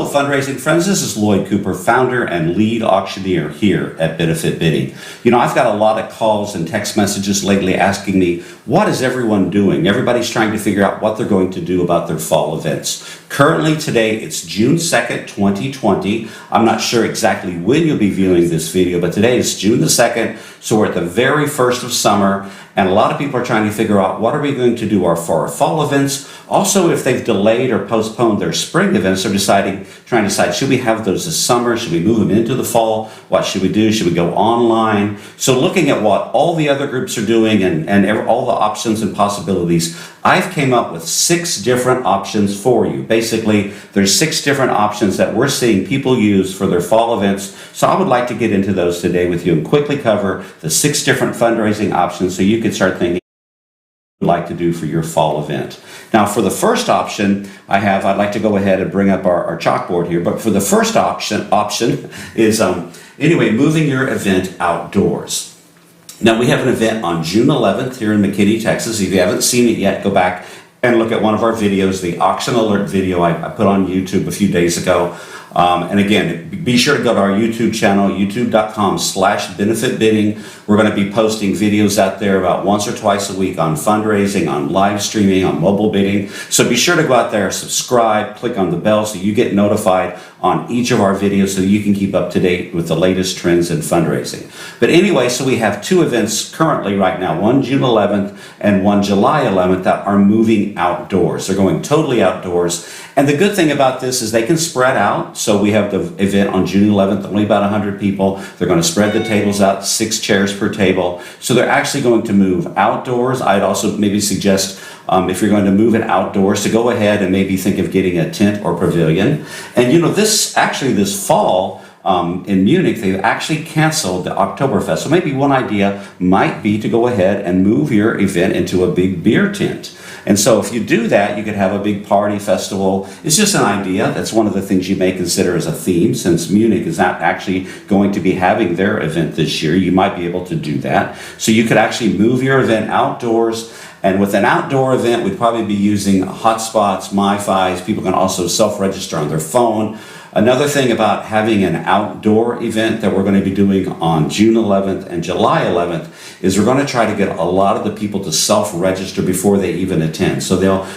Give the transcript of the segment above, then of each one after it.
Hello, fundraising friends. This is Lloyd Cooper, founder and lead auctioneer here at Benefit Bidding. You know, I've got a lot of calls and text messages lately asking me, what is everyone doing? Everybody's trying to figure out what they're going to do about their fall events. Currently today, it's June 2nd, 2020. I'm not sure exactly when you'll be viewing this video, but today is June the 2nd, so we're at the very first of summer, and a lot of people are trying to figure out what are we going to do for our fall events. Also, if they've delayed or postponed their spring events, they're trying to decide, should we have those this summer? Should we move them into the fall? What should we do? Should we go online? So looking at what all the other groups are doing and all the options and possibilities, I've came up with 6 different options for you. Basically, there's 6 different options that we're seeing people use for their fall events. So I would like to get into those today with you and quickly cover the 6 different fundraising options so you can start thinking what you'd like to do for your fall event. Now, for the first option, I'd like to go ahead and bring up our chalkboard here. But for the first option is, moving your event outdoors. Now, we have an event on June 11th here in McKinney, Texas. If you haven't seen it yet, go back and look at one of our videos, the auction alert video I put on YouTube a few days ago. And again, be sure to go to our YouTube channel, youtube.com/benefitbidding. We're going to be posting videos out there about once or twice a week on fundraising, on live streaming, on mobile bidding. So be sure to go out there, subscribe, click on the bell so you get notified on each of our videos so you can keep up to date with the latest trends in fundraising. But anyway, so we have 2 events currently right now, one June 11th and one July 11th that are moving outdoors. They're going totally outdoors. And the good thing about this is they can spread out. So we have the event on June 11th, only about 100 people. They're going to spread the tables out, 6 chairs per table. So they're actually going to move outdoors. I'd also maybe suggest if you're going to move it outdoors to go ahead and maybe think of getting a tent or pavilion. And you know, this fall, in Munich, they've actually canceled the Oktoberfest. So maybe one idea might be to go ahead and move your event into a big beer tent. And so if you do that, you could have a big party festival. It's just an idea. That's one of the things you may consider as a theme. Since Munich is not actually going to be having their event this year, you might be able to do that. So you could actually move your event outdoors. And with an outdoor event, we'd probably be using hotspots, MiFis. People can also self-register on their phone. Another thing about having an outdoor event that we're going to be doing on June 11th and July 11th is we're going to try to get a lot of the people to self-register before they even attend. So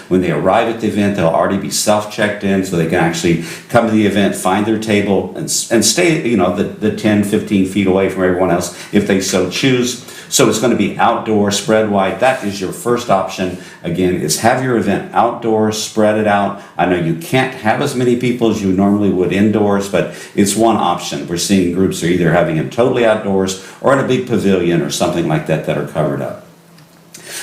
when they arrive at the event, they'll already be self-checked in so they can actually come to the event, find their table, and stay, the 10, 15 feet away from everyone else if they so choose. So it's going to be outdoor, spread wide. That is your first option. Again, is have your event outdoors, spread it out. I know you can't have as many people as you normally would indoors, but it's one option. We're seeing groups are either having it totally outdoors or in a big pavilion or something like that are covered up.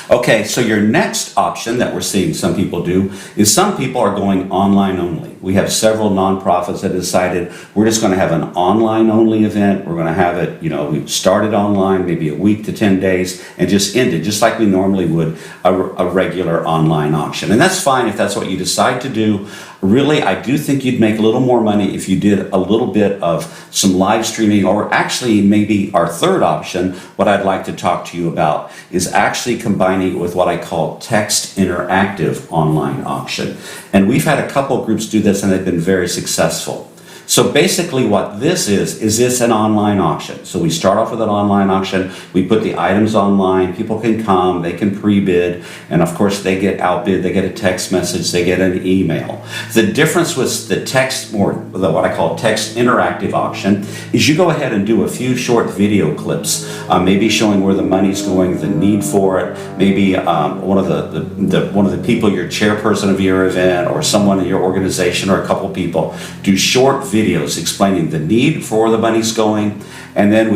Okay, so your next option that we're seeing some people do is some people are going online only. We have several nonprofits that decided we're just going to have an online only event. We're going to have it, we started online maybe a week to 10 days and just ended just like we normally would a regular online auction. And that's fine if that's what you decide to do. Really, I do think you'd make a little more money if you did a little bit of some live streaming, or actually maybe our third option, what I'd like to talk to you about is actually combining it with what I call text interactive online auction. And we've had a couple groups do this and they've been very successful. So basically what this is it's an online auction. So we start off with an online auction, we put the items online, people can come, they can pre-bid, and of course they get outbid, they get a text message, they get an email. The difference with the text, or what I call text interactive auction, is you go ahead and do a few short video clips, maybe showing where the money's going, the need for it, maybe one of the people, your chairperson of your event, or someone in your organization, or a couple people, do short videos explaining the need for where the money's going. And then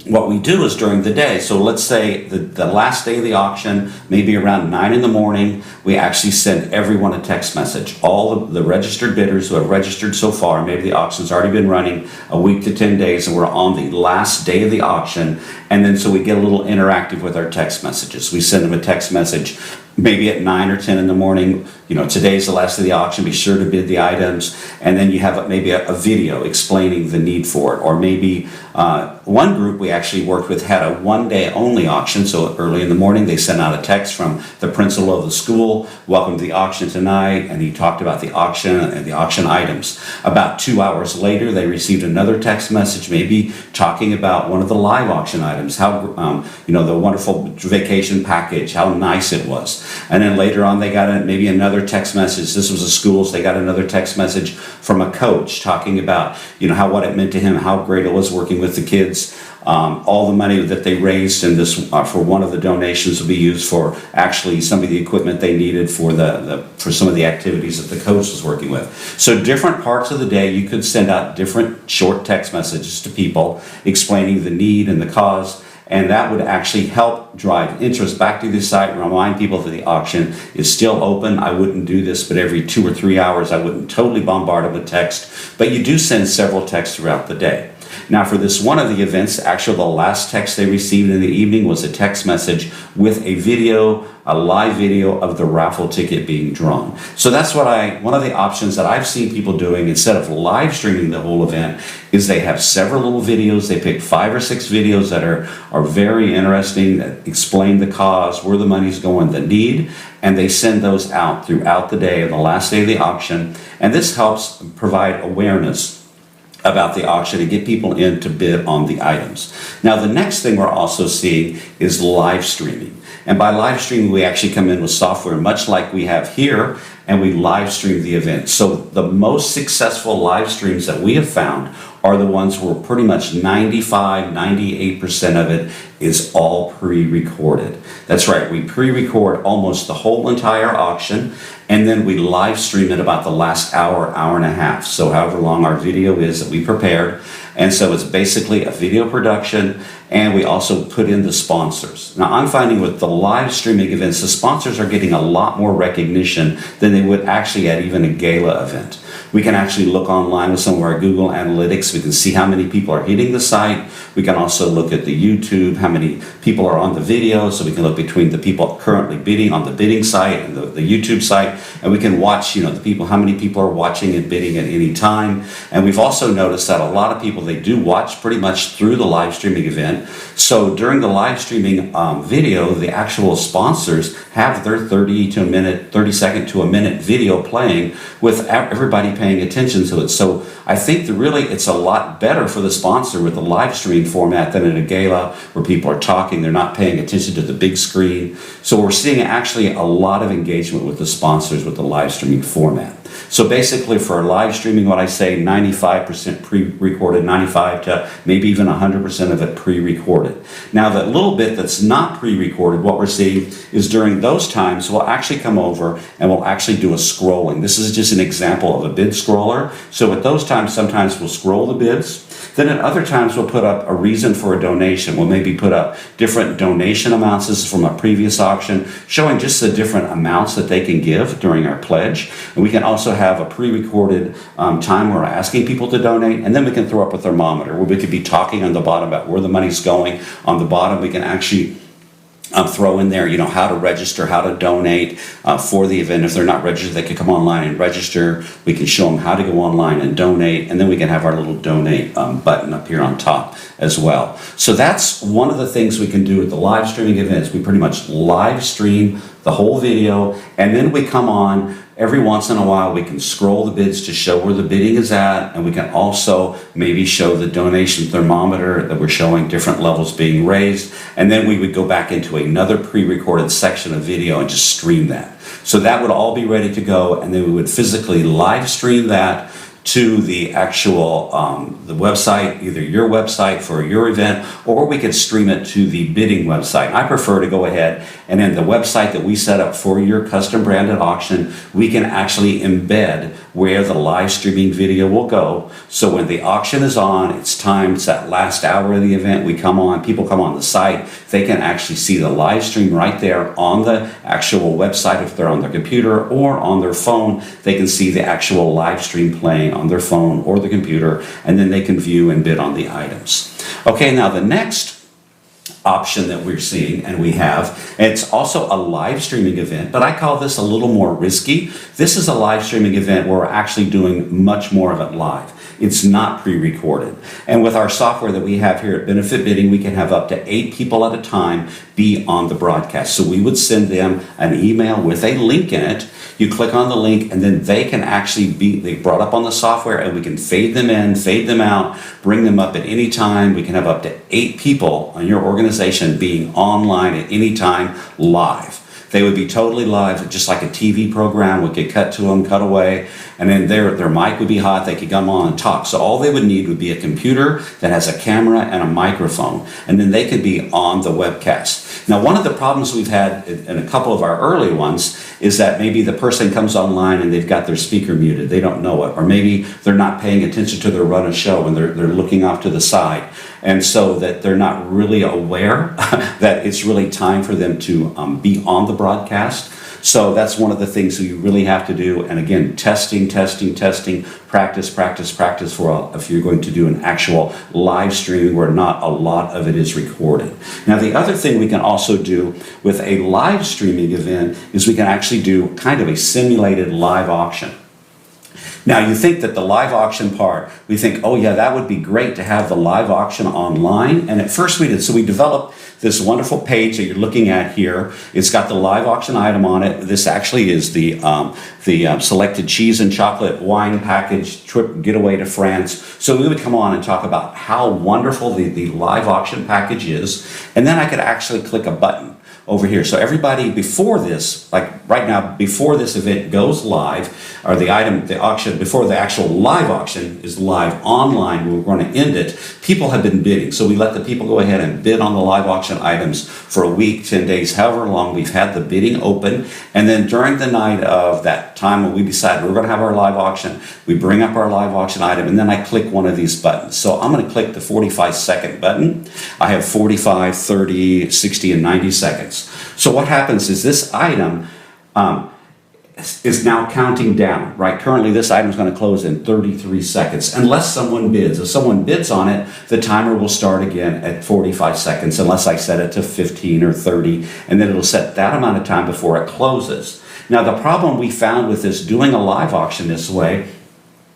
what we do is during the day, so let's say the last day of the auction, maybe around 9 in the morning, we actually send everyone a text message. All the registered bidders who have registered so far, maybe the auction's already been running a week to 10 days and we're on the last day of the auction. And then so we get a little interactive with our text messages. We send them a text message maybe at 9 or 10 in the morning, today's the last of the auction, be sure to bid the items. And then you have maybe a video explaining the need for it. Or maybe one group we actually worked with had a one-day only auction. So early in the morning, they sent out a text from the principal of the school, welcome to the auction tonight. And he talked about the auction and the auction items. About 2 hours later, they received another text message, maybe talking about one of the live auction items, how, the wonderful vacation package, how nice it was. And then later on, they got maybe another text message. This was a school, so they got another text message from a coach talking about, what it meant to him, how great it was working with the kids. All the money that they raised in this for one of the donations will be used for actually some of the equipment they needed for for some of the activities that the coach was working with. So different parts of the day, you could send out different short text messages to people explaining the need and the cause. And that would actually help drive interest back to the site and remind people that the auction is still open. I wouldn't do this, but every 2 or 3 hours, I wouldn't totally bombard them with text. But you do send several texts throughout the day. Now, for this one of the events, actually the last text they received in the evening was a text message with a video, a live video of the raffle ticket being drawn. So that's one of the options that I've seen people doing instead of live streaming the whole event is they have several little videos. They pick 5 or 6 videos that are very interesting, that explain the cause, where the money's going, the need, and they send those out throughout the day, on the last day of the auction. And this helps provide awareness about the auction and get people in to bid on the items. Now, the next thing we're also seeing is live streaming. And by live streaming, we actually come in with software much like we have here, and we live stream the event. So the most successful live streams that we have found are the ones where pretty much 95, 98% of it is all pre-recorded. That's right, we pre-record almost the whole entire auction, and then we live stream it about the last hour, hour and a half. So however long our video is that we prepared. And so it's basically a video production, and we also put in the sponsors. Now, I'm finding with the live streaming events, the sponsors are getting a lot more recognition than they would actually at even a gala event. We can actually look online with some of our Google Analytics. We can see how many people are hitting the site. We can also look at the YouTube, how many people are on the video. So we can look between the people currently bidding on the bidding site and the YouTube site. And we can watch, the people, how many people are watching and bidding at any time. And we've also noticed that a lot of people, they do watch pretty much through the live streaming event. So during the live streaming video, the actual sponsors have their 30 second to a minute video playing with everybody paying attention to it. So I think that really it's a lot better for the sponsor with the live stream format than in a gala where people are talking, they're not paying attention to the big screen. So we're seeing actually a lot of engagement with the sponsors with the live streaming format. So basically for live streaming, what I say 95% pre-recorded, 95 to maybe even 100% of it pre-recorded. Now that little bit that's not pre-recorded, what we're seeing is during those times, we'll actually come over and we'll actually do a scrolling. This is just an example of a bid scroller. So at those times, sometimes we'll scroll the bids. Then at other times, we'll put up a reason for a donation. We'll maybe put up different donation amounts. This is from a previous auction, showing just the different amounts that they can give during our pledge. And we can also have a pre-recorded time where we're asking people to donate. And then we can throw up a thermometer where we could be talking on the bottom about where the money's going. On the bottom, we can actually throw in there, how to register, how to donate for the event. If they're not registered, they can come online and register. We can show them how to go online and donate, and then we can have our little donate button up here on top as well. So that's one of the things we can do with the live streaming events. We pretty much live stream the whole video, and then we come on. Every once in a while, we can scroll the bids to show where the bidding is at, and we can also maybe show the donation thermometer that we're showing different levels being raised, and then we would go back into another pre-recorded section of video and just stream that. So that would all be ready to go, and then we would physically live stream that to the actual the website, either your website for your event, or we could stream it to the bidding website. I prefer to go ahead and in the website that we set up for your custom branded auction, we can actually embed where the live streaming video will go. So when the auction is on, it's time, it's that last hour of the event, we come on, people come on the site, they can actually see the live stream right there on the actual website. If they're on their computer or on their phone, they can see the actual live stream playing on their phone or the computer, and then they can view and bid on the items. Okay, now the next option that we're seeing and we have. It's also a live streaming event, but I call this a little more risky. This is a live streaming event where we're actually doing much more of it live. It's not pre-recorded. And with our software that we have here at Benefit Bidding, we can have up to 8 people at a time be on the broadcast. So we would send them an email with a link in it. You click on the link and then they can actually be brought up on the software, and we can fade them in, fade them out, bring them up at any time. We can have up to 8 people on your organization being online at any time live. They would be totally live, just like a TV program. We could cut to them, cut away, and then their mic would be hot. They could come on and talk. So all they would need would be a computer that has a camera and a microphone, and then they could be on the webcast. Now, one of the problems we've had in a couple of our early ones is that maybe the person comes online and they've got their speaker muted. They don't know it. Or maybe they're not paying attention to their run of show and they're looking off to the side. And so that they're not really aware that it's really time for them to be on the broadcast. So that's one of the things that you really have to do. And again, testing, practice if you're going to do an actual live streaming where not a lot of it is recorded. Now, the other thing we can also do with a live streaming event is we can actually do kind of a simulated live auction. Now, you think that the live auction part, we think, oh yeah, that would be great to have the live auction online. And at first we did. So we developed this wonderful page that you're looking at here. It's got the live auction item on it. This actually is the selected cheese and chocolate wine package trip getaway to France. So we would come on and talk about how wonderful the live auction package is. And then I could actually click a button over here. So everybody before this, like right now, before this event goes live, or the auction, before the actual live auction is live online, we're going to end it, people have been bidding. So we let the people go ahead and bid on the live auction items for a week, 10 days, however long we've had the bidding open. And then during the night of that time when we decide we're going to have our live auction, we bring up our live auction item, and then I click one of these buttons. So I'm going to click the 45-second button. I have 45, 30, 60, and 90 seconds. So what happens is this item is now counting down, right? Currently this item is going to close in 33 seconds unless someone bids. If someone bids on it, the timer will start again at 45 seconds unless I set it to 15 or 30, and then it'll set that amount of time before it closes. Now, the problem we found with this doing a live auction this way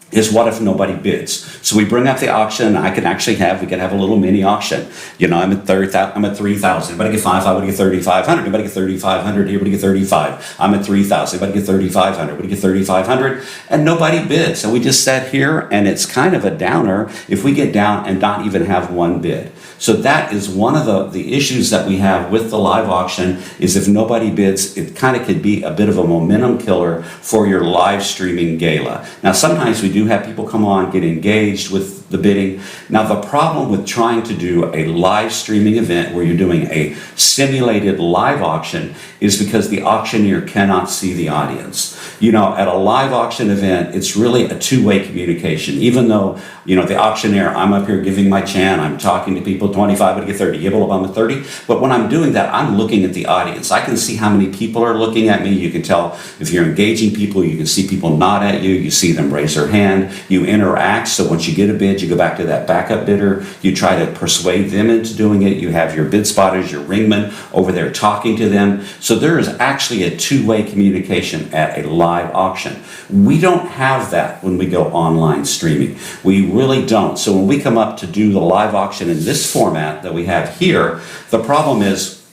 is what if nobody bids? So we bring up the auction. We can have a little mini auction. You know, I'm at 3,000. Anybody get 5? I would get 3,500. Anybody get 3,500? Anybody get 35? I'm at 3,000. Anybody get 3,500? Anybody get 3,500? And nobody bids. So we just sat here, and it's kind of a downer if we get down and not even have one bid. So that is one of the issues that we have with the live auction, is if nobody bids, it kind of could be a bit of a momentum killer for your live streaming gala. Now, sometimes we do have people come on, get engaged with the bidding. Now, the problem with trying to do a live streaming event where you're doing a simulated live auction is because the auctioneer cannot see the audience. You know, at a live auction event, it's really a two-way communication. Even though, you know, the auctioneer, I'm up here giving my chant, I'm talking to people, 25, but get 30, give I'm at 30. But when I'm doing that, I'm looking at the audience. I can see how many people are looking at me. You can tell if you're engaging people, you can see people nod at you, you see them raise their hand, you interact. So once you get a bid, you go back to that backup bidder, you try to persuade them into doing it. You have your bid spotters, your ringmen over there talking to them. So there is actually a two-way communication at a live auction. We don't have that when we go online streaming. We really don't. So when we come up to do the live auction in this format that we have here, the problem is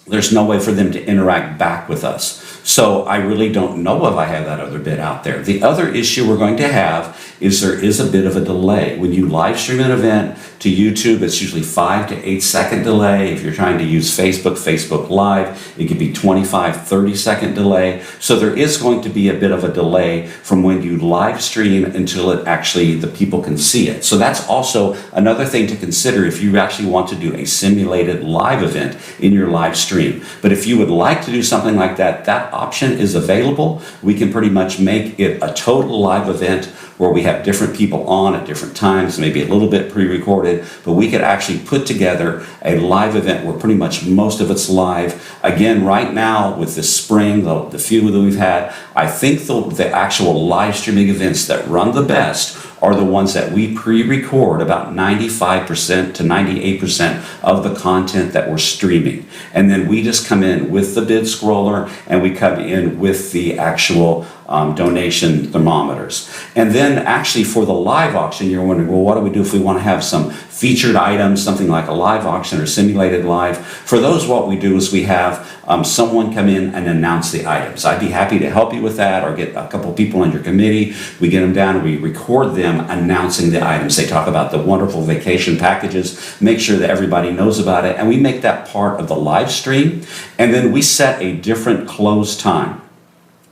there's no way for them to interact back with us. So I really don't know if I have that other bid out there. The other issue we're going to have is there is a bit of a delay. When you live stream an event to YouTube, it's usually 5 to 8 second delay. If you're trying to use Facebook Live, it could be 25, 30 second delay. So there is going to be a bit of a delay from when you live stream until it actually, the people can see it. So that's also another thing to consider if you actually want to do a simulated live event in your live stream. But if you would like to do something like that, that option is available. We can pretty much make it a total live event where we have different people on at different times, maybe a little bit pre-recorded, but we could actually put together a live event where pretty much most of it's live. Again, right now with this spring, the few that we've had, I think the actual live streaming events that run the best are the ones that we pre-record about 95% to 98% of the content that we're streaming. And then we just come in with the bid scroller and we come in with the actual donation thermometers. And then actually for the live auction, you're wondering, well, what do we do if we want to have some featured items, something like a live auction or simulated live? For those, what we do is we have someone come in and announce the items. I'd be happy to help you with that, or get a couple people on your committee. We get them down and we record them announcing the items. They talk about the wonderful vacation packages, make sure that everybody knows about it, and we make that part of the live stream. And then we set a different close time.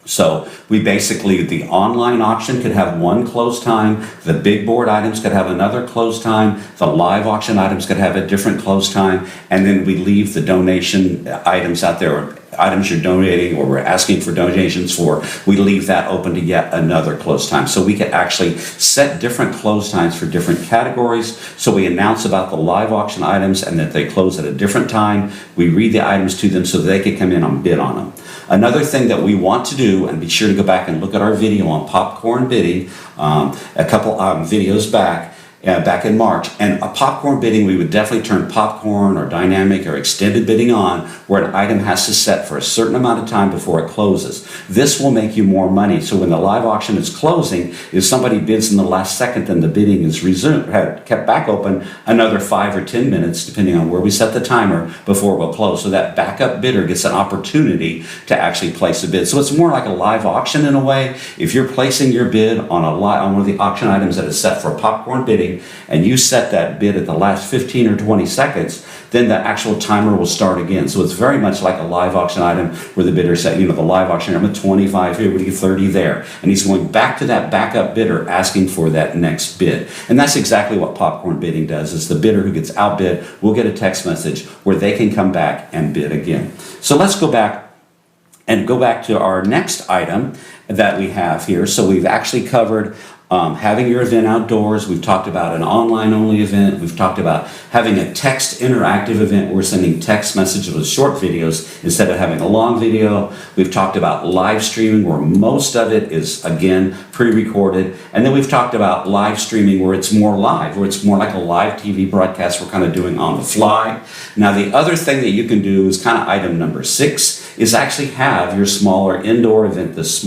So we basically, the online auction could have one close time, the big board items could have another close time, the live auction items could have a different close time, and then we leave the donation items out there, or items you're donating or we're asking for donations for, we leave that open to yet another close time. So we could actually set different close times for different categories. So we announce about the live auction items and that they close at a different time. We read the items to them so that they can come in and bid on them. Another thing that we want to do, and be sure to go back and look at our video on popcorn bidding, a couple videos back in March, and a popcorn bidding, we would definitely turn popcorn or dynamic or extended bidding on, where an item has to set for a certain amount of time before it closes. This will make you more money. So when the live auction is closing, if somebody bids in the last second, then the bidding is resumed, kept back open another 5 or 10 minutes, depending on where we set the timer, before it will close. So that backup bidder gets an opportunity to actually place a bid. So it's more like a live auction in a way. If you're placing your bid on one of the auction items that is set for popcorn bidding, and you set that bid at the last 15 or 20 seconds, then the actual timer will start again. So it's very much like a live auction item where the bidder said, the live auction, I'm at 25 here, we get 30 there. And he's going back to that backup bidder asking for that next bid. And that's exactly what popcorn bidding does, is the bidder who gets outbid will get a text message where they can come back and bid again. So let's go back to our next item that we have here. So we've actually covered having your event outdoors. We've talked about an online only event. We've talked about having a text interactive event where we're sending text messages with short videos instead of having a long video. We've talked about live streaming, where most of it is, again, pre-recorded. And then we've talked about live streaming where it's more live, where it's more like a live TV broadcast we're kind of doing on the fly. Now, the other thing that you can do is kind of item number 6, is actually have your smaller indoor event, this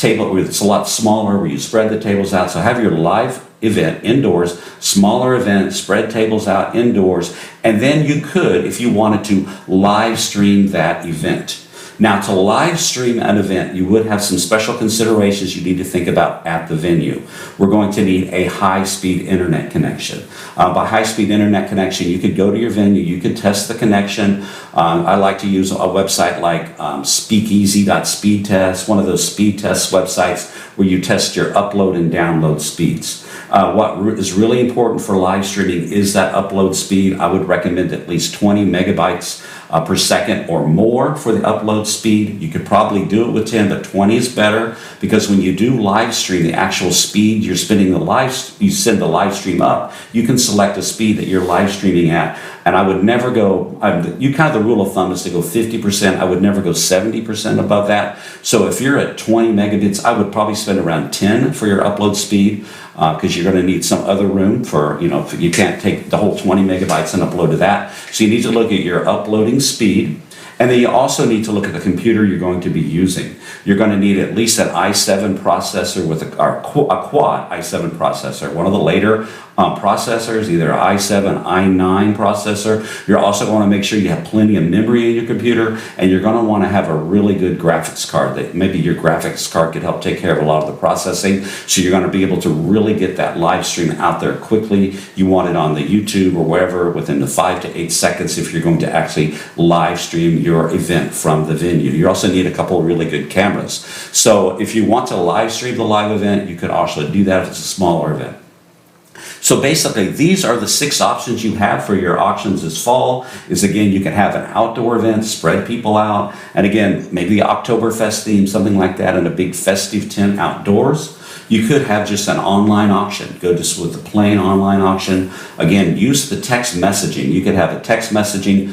table where it's a lot smaller, where you spread the tables out. So have your live event indoors, smaller event, spread tables out indoors, and then you could, if you wanted to, live stream that event. Now, to live stream an event, you would have some special considerations you need to think about at the venue. We're going to need a high-speed internet connection. By high-speed internet connection, you could go to your venue, you could test the connection. I like to use a website like speakeasy.speedtest, one of those speed test websites where you test your upload and download speeds. What is really important for live streaming is that upload speed. I would recommend at least 20 megabytes per second or more for the upload speed. You could probably do it with 10, but 20 is better, because when you do live stream, the actual speed you send the live stream up, you can select a speed that you're live streaming at. And I would never go, the rule of thumb is to go 50%. I would never go 70% above that. So if you're at 20 megabits, I would probably spend around 10 for your upload speed, because you're going to need some other room for, you can't take the whole 20 megabytes and upload to that. So you need to look at your uploading speed. And then you also need to look at the computer you're going to be using. You're going to need at least an i7 processor with a quad i7 processor, one of the later processors, either i7, i9 processor. You're also going to make sure you have plenty of memory in your computer, and you're going to want to have a really good graphics card. That maybe your graphics card could help take care of a lot of the processing, so you're going to be able to really get that live stream out there quickly. You want it on the YouTube or wherever within the 5 to 8 seconds if you're going to actually live stream your event from the venue. You also need a couple of really good cameras. So if you want to live stream the live event, you could also do that if it's a smaller event. So basically, these are the 6 options you have for your auctions this fall. Again, you can have an outdoor event, spread people out, and again, maybe the Oktoberfest theme, something like that, and a big festive tent outdoors. You could have just an online auction. Go just with the plain online auction. Again, use the text messaging. You could have a text messaging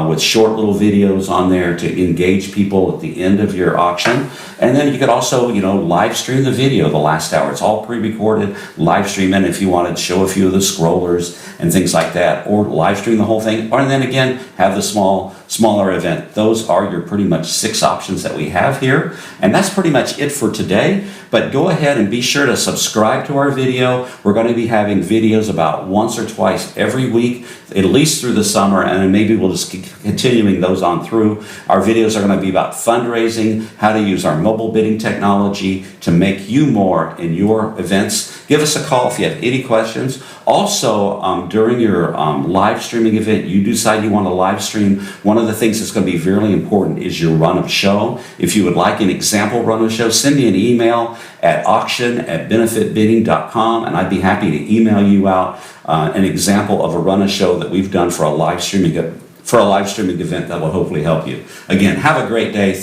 with short little videos on there to engage people at the end of your auction. And then you could also, live stream the video the last hour. It's all pre-recorded. Live stream it if you wanted to show a few of the scrollers and things like that, or live stream the whole thing. Or then again, have the smaller event. Those are your pretty much 6 options that we have here. And that's pretty much it for today. But go ahead and be sure to subscribe to our video. We're going to be having videos about once or twice every week, at least through the summer, and then maybe we'll just keep continuing those on through. Our videos are going to be about fundraising, how to use our mobile bidding technology to make you more in your events. Give us a call if you have any questions. Also, during your live streaming event, you decide you want to live stream, one of the things that's going to be very important is your run of show. If you would like an example run of show, send me an email at auction@benefitbidding.com, and I'd be happy to email you out an example of a run of show that we've done for a live streaming event that will hopefully help you. Again, have a great day.